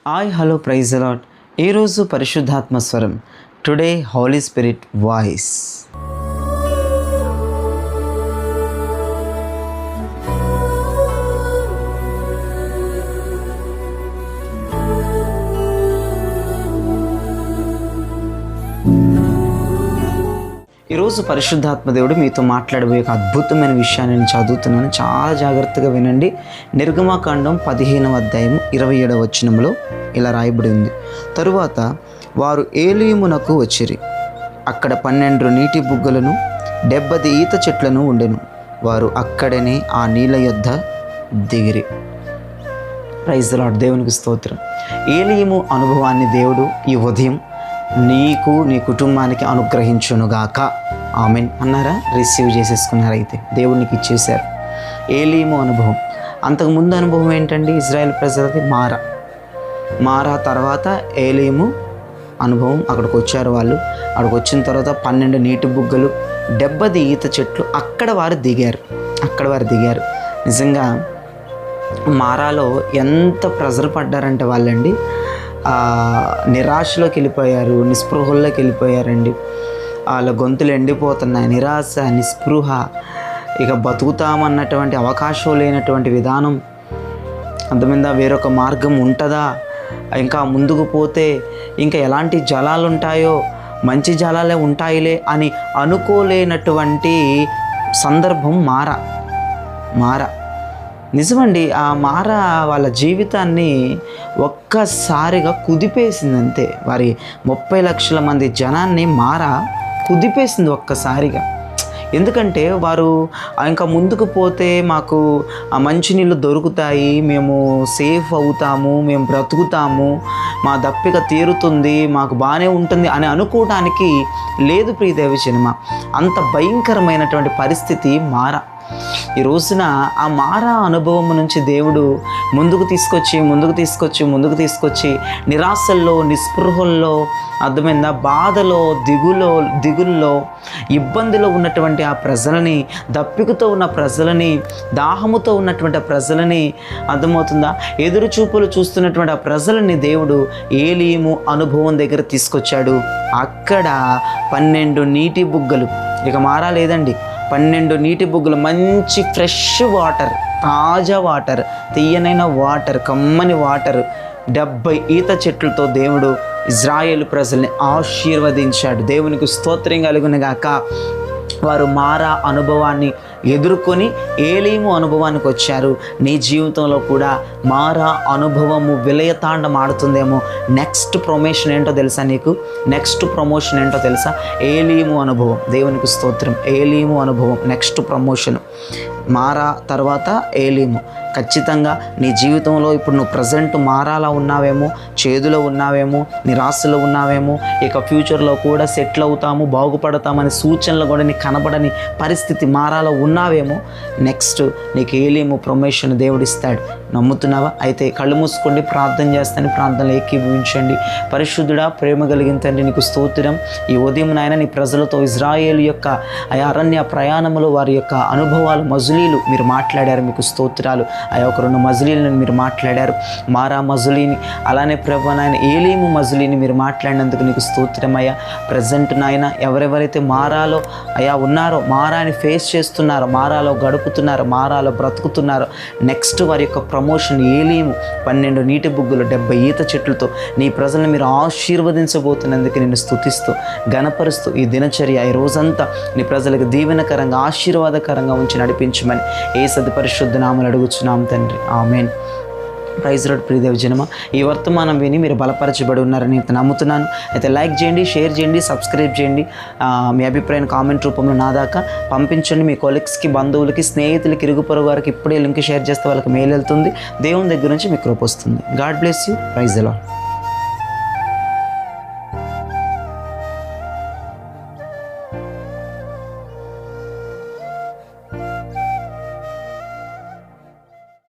Hi hello praise allot. ఈరోజు పరిశుద్ధాత్మ స్వరం. Today holy spirit voice. ఈరోజు పరిశుద్ధాత్మ దేవుడు మీతో మాట్లాడబోయే ఒక అద్భుతమైన విషయాన్ని నేను చదువుతున్నాను. చాలా జాగ్రత్తగా వినండి. నిర్గమాకాండం 15వ అధ్యాయం 27వ వచనంలో ఇలా రాయబడి ఉంది. తరువాత వారు ఏలీమునకు వచ్చిరి. అక్కడ 12 నీటి బుగ్గలను 70 ఈత చెట్లను ఉండెను. వారు అక్కడనే ఆ నీళ్ళ యొద్ద దిగిరి. Praise the lord. దేవునికి స్తోత్రం. ఏలీము అనుభవాన్ని దేవుడు ఈ ఉదయం నీకు నీ కుటుంబానికి అనుగ్రహించునుగాక. ఆమెన్ అన్నారా? రిసీవ్ చేసేసుకున్నారైతే దేవునికి ఇచ్చేశారు. ఏలీము అనుభవం. అంతకుముందు అనుభవం ఏంటండి? ఇజ్రాయెల్ ప్రజలది మారా తర్వాత ఏలీము అనుభవం. అక్కడికి వచ్చారు వాళ్ళు. అక్కడికి వచ్చిన తర్వాత 12 నీటి బుగ్గలు 70 ఈత చెట్లు. అక్కడ వారు దిగారు. నిజంగా మారాలో ఎంత ప్రెజర్ పడ్డారంటే వాళ్ళండి, నిరాశలోకి వెళ్ళిపోయారు, నిస్పృహల్లోకి వెళ్ళిపోయారండి. వాళ్ళ గొంతులు ఎండిపోతున్నాయి. నిరాశ, నిస్పృహ, ఇక బతుకుతామన్నటువంటి అవకాశం లేనటువంటి విధానం. అంతమంది వేరొక మార్గం ఉంటుందా, ఇంకా ముందుకు పోతే ఇంకా ఎలాంటి జలాలు ఉంటాయో, మంచి జలాలే ఉంటాయిలే అని అనుకోలేనటువంటి సందర్భం మారా. నిజమండి. ఆ మార వాళ్ళ జీవితాన్ని ఒక్కసారిగా కుదిపేసింది. అంతే. వారి 30 లక్షల మంది జనాన్ని మార కుదిపేసింది ఒక్కసారిగా. ఎందుకంటే వారు ఇంకా ముందుకు పోతే మాకు ఆ మంచినీళ్ళు దొరుకుతాయి, మేము సేఫ్ అవుతాము, మేము బ్రతుకుతాము, మా దప్పిక తీరుతుంది, మాకు బాగానే ఉంటుంది అని అనుకోవడానికి లేదు ప్రియదేవి సినిమా. అంత భయంకరమైనటువంటి పరిస్థితి మారా. ఈ రోజున ఆ మారా అనుభవం నుంచి దేవుడు ముందుకు తీసుకొచ్చి నిరాశల్లో, నిస్పృహల్లో, అర్థమైందా, బాధలో, దిగుల్లో, ఇబ్బందిలో ఉన్నటువంటి ఆ ప్రజలని, దప్పికతో ఉన్న ప్రజలని, దాహముతో ఉన్నటువంటి ఆ ప్రజలని, అర్థమవుతుందా, ఎదురు చూపులు చూస్తున్నటువంటి ఆ ప్రజలని దేవుడు ఏలీము అనుభవం దగ్గర తీసుకొచ్చాడు. అక్కడ 12 నీటి బుగ్గలు. ఇక మారా లేదండి. 12 నీటి బుగ్గలు, మంచి ఫ్రెష్ వాటర్, తాజా వాటర్, తీయనైన వాటర్, కమ్మని వాటర్, 70 ఈత చెట్లతో దేవుడు ఇజ్రాయేలు ప్రజల్ని ఆశీర్వదించాడు. దేవునికి స్తోత్రం కలుగునుగాక. వారు మారా అనుభవాన్ని ఎదుర్కొని ఏలీము అనుభవానికి వచ్చారు. నీ జీవితంలో కూడా మారా అనుభవము విలయతాండం ఆడుతుందేమో. నెక్స్ట్ ప్రమోషన్ ఏంటో తెలుసా? ఏలీము అనుభవం. దేవునికి స్తోత్రం. ఏలీము అనుభవం నెక్స్ట్ ప్రమోషన్. మారా తర్వాత ఏలీము. ఖచ్చితంగా నీ జీవితంలో ఇప్పుడు నువ్వు ప్రజెంట్ మారాలా ఉన్నావేమో, చేదులో ఉన్నావేమో, నిరాశలో ఉన్నావేమో, ఇక ఫ్యూచర్లో కూడా సెటిల్ అవుతాము, బాగుపడతామని సూచనలు కూడా నీకు కనబడని పరిస్థితి మారాలో ఉన్నావేమో. నెక్స్ట్ నీకు ఏలీము ప్రమోషన్ దేవుడిస్తాడు. నమ్ముతున్నావా? అయితే కళ్ళు మూసుకోండి, ప్రార్థన చేస్తాను. ప్రార్థనలు ఏకీభవించండి. పరిశుద్ధుడా, ప్రేమ కలిగిన తండ్రి, నీకు స్తోత్రం. ఈ ఉదయం నాయన నీ ప్రజలతో ఇజ్రాయేలు యొక్క అరణ్య ప్రయాణములు, వారి యొక్క అనుభవాలు, మజులీలు మీరు మాట్లాడారు. మీకు స్తోత్రాలు. ఆ యొక్క 2 మజిలీలను మీరు మాట్లాడారు. మారా మజిలీని, అలానే ప్రభు నాయన ఏలీము మజిలీని మీరు మాట్లాడినందుకు నీకు స్తోత్రమయ్యా. ప్రజెంట్ నాయన ఎవరెవరైతే మారాలో ఉన్నారో, మారాని ఫేస్ చేస్తున్నారో, మారాలో గడుపుతున్నారో, మారాలో బ్రతుకుతున్నారో, నెక్స్ట్ వారి యొక్క ప్రమోషన్ ఏలీము 12 నీటి బుగ్గులు 70 ఈత చెట్లతో నీ ప్రజలను మీరు ఆశీర్వదించబోతున్నందుకు నేను స్తుతిస్తూ, ఘనపరుస్తూ ఈ దినచర్య ఈ రోజంతా నీ ప్రజలకు దీవెనకరంగా, ఆశీర్వాదకరంగా ఉంచి నడిపించమని యేసు పరిశుద్ధ నామములో అడుగుచున్నాం తండ్రి. ఆమేన్. Praise Lord. ప్రియదేవి జనమ, ఈ వర్తమానం విని మీరు బలపరచబడి ఉన్నారని నేను నమ్ముతున్నాను. అయితే లైక్ చేయండి, షేర్ చేయండి, సబ్స్క్రైబ్ చేయండి. మీ అభిప్రాయాన్ని కామెంట్ రూపంలో నా దాకా పంపించండి. మీ కొలీగ్స్కి, బంధువులకి, స్నేహితులకి, ఇరుగు పొరుగు వారికి ఇప్పుడే లింక్ షేర్ చేస్తే వాళ్ళకి మెయిల్ వెళ్తుంది. దేవుని దగ్గర నుంచి మీకు కృప వస్తుంది. God bless you. Praise the lord.